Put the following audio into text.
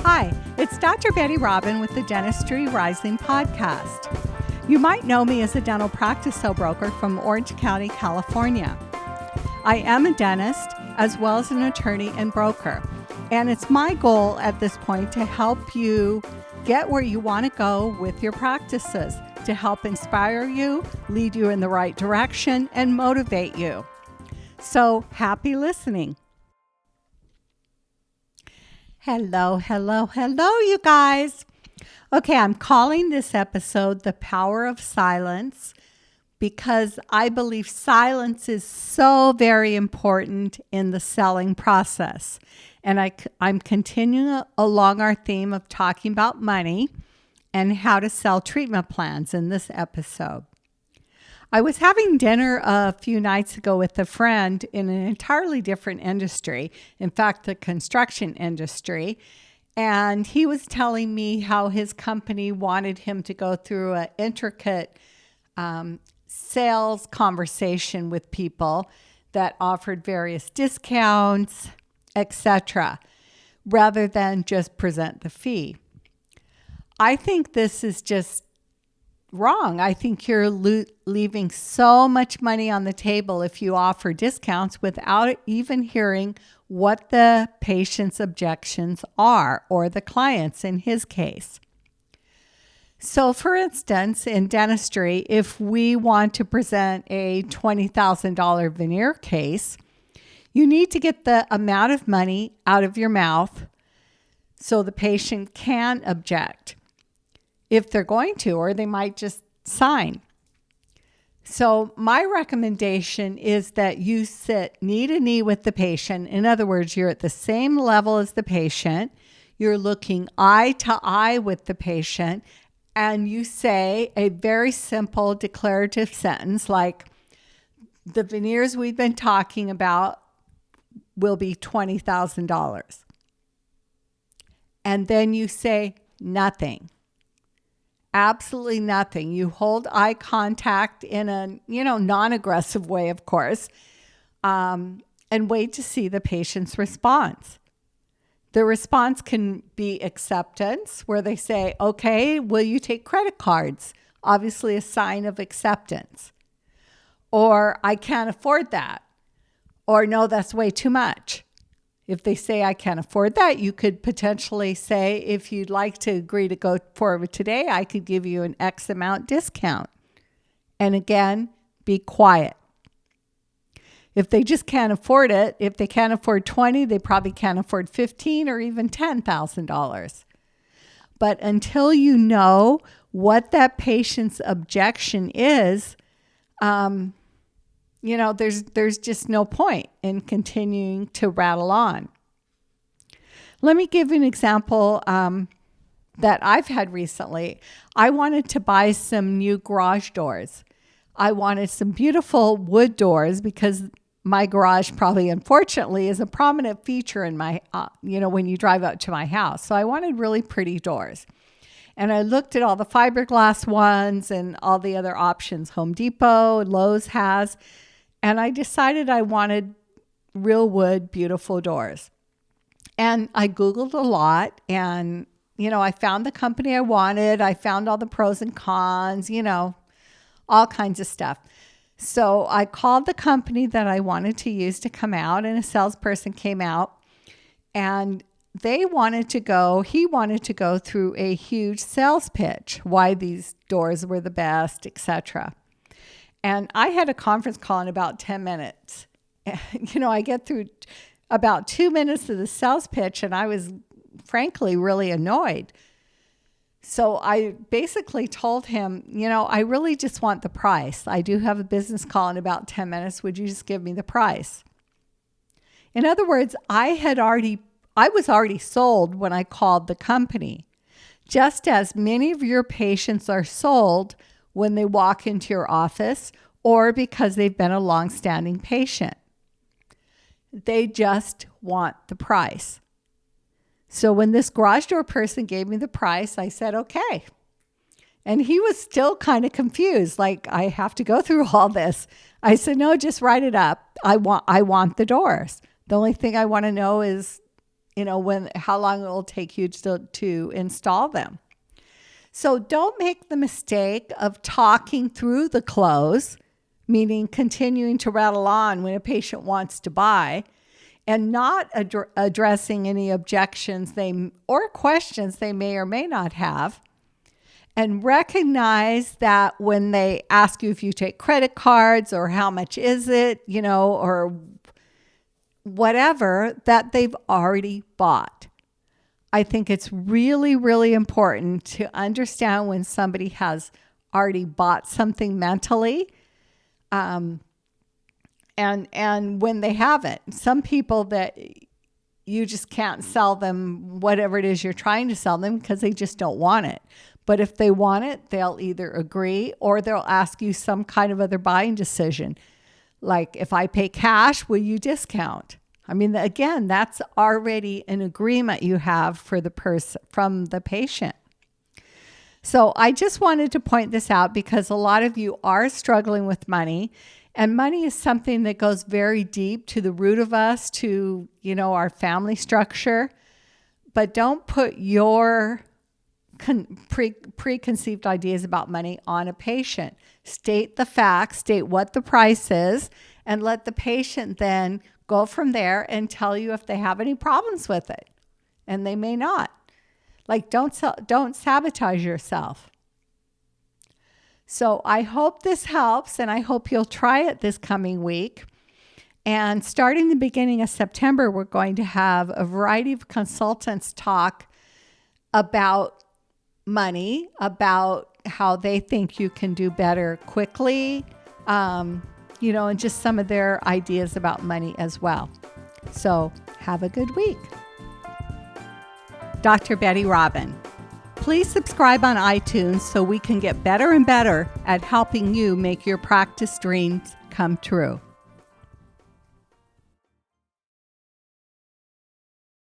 Hi, it's Dr. Betty Robin with the Dentistry Rising podcast. You might know me as a dental practice sale broker from Orange County, California. I am a dentist as well as an attorney and broker, and it's my goal at this point to help you get where you want to go with your practices, to help inspire you, lead you in the right direction, and motivate you. So happy listening. Hello, you guys. Okay, I'm calling this episode The Power of Silence because I believe silence is so very important in the selling process. And I'm continuing along our theme of talking about money and how to sell treatment plans in this episode. I was having dinner a few nights ago with a friend in an entirely different industry, in fact, the construction industry, and he was telling me how his company wanted him to go through an intricate sales conversation with people that offered various discounts, etc., rather than just present the fee. I think this is just wrong. I think you're leaving so much money on the table if you offer discounts without even hearing what the patient's objections are, or the client's in his case. So for instance, in dentistry, if we want to present a $20,000 veneer case, you need to get the amount of money out of your mouth so the patient can object, if they're going to, or they might just sign. So my recommendation is that you sit knee to knee with the patient. In other words, you're at the same level as the patient. You're looking eye to eye with the patient, and you say a very simple declarative sentence like, the veneers we've been talking about will be $20,000. And then you say nothing. Absolutely nothing. You hold eye contact in a, non-aggressive way, of course, and wait to see the patient's response. The response can be acceptance, where they say, okay, will you take credit cards? Obviously a sign of acceptance. Or I can't afford that. Or no, that's way too much. If they say, I can't afford that, you could potentially say, if you'd like to agree to go forward today, I could give you an X amount discount. And again, be quiet. If they just can't afford it, if they can't afford 20, they probably can't afford 15 or even $10,000. But until you know what that patient's objection is, there's just no point in continuing to rattle on. Let me give you an example that I've had recently. I wanted to buy some new garage doors. I wanted some beautiful wood doors because my garage probably, unfortunately, is a prominent feature in my, when you drive up to my house. So I wanted really pretty doors. And I looked at all the fiberglass ones and all the other options Home Depot, Lowe's has. And I decided I wanted real wood, beautiful doors. And I Googled a lot and, I found the company I wanted. I found all the pros and cons, all kinds of stuff. So I called the company that I wanted to use to come out, and a salesperson came out, and he wanted to go through a huge sales pitch, why these doors were the best, etc. And I had a conference call in about 10 minutes. I get through about 2 minutes of the sales pitch, and I was frankly really annoyed. So I basically told him, I really just want the price. I do have a business call in about 10 minutes. Would you just give me the price? In other words, I was already sold when I called the company, just as many of your patients are sold when they walk into your office or because they've been a long-standing patient. They just want the price. So when this garage door person gave me the price, I said, okay. And he was still kind of confused, like, I have to go through all this. I said, no, just write it up. I want the doors. The only thing I want to know is how long it will take you to install them. So don't make the mistake of talking through the close, meaning continuing to rattle on when a patient wants to buy, and not addressing any objections or questions they may or may not have. And recognize that when they ask you if you take credit cards or how much is it, or whatever, that they've already bought. I think it's really, really important to understand when somebody has already bought something mentally, and when they haven't. Some people that you just can't sell them whatever it is you're trying to sell them because they just don't want it. But if they want it, they'll either agree or they'll ask you some kind of other buying decision. Like, if I pay cash, will you discount? I mean, again, that's already an agreement you have from the patient. So I just wanted to point this out because a lot of you are struggling with money, and money is something that goes very deep to the root of us, to, our family structure. But don't put your preconceived ideas about money on a patient. State the facts, state what the price is, and let the patient then go from there and tell you if they have any problems with it. And they may not. Like, don't sabotage yourself. So I hope this helps, and I hope you'll try it this coming week. And starting the beginning of September, we're going to have a variety of consultants talk about money, about how they think you can do better quickly, and just some of their ideas about money as well. So have a good week. Dr. Betty Robin. Please subscribe on iTunes so we can get better and better at helping you make your practice dreams come true.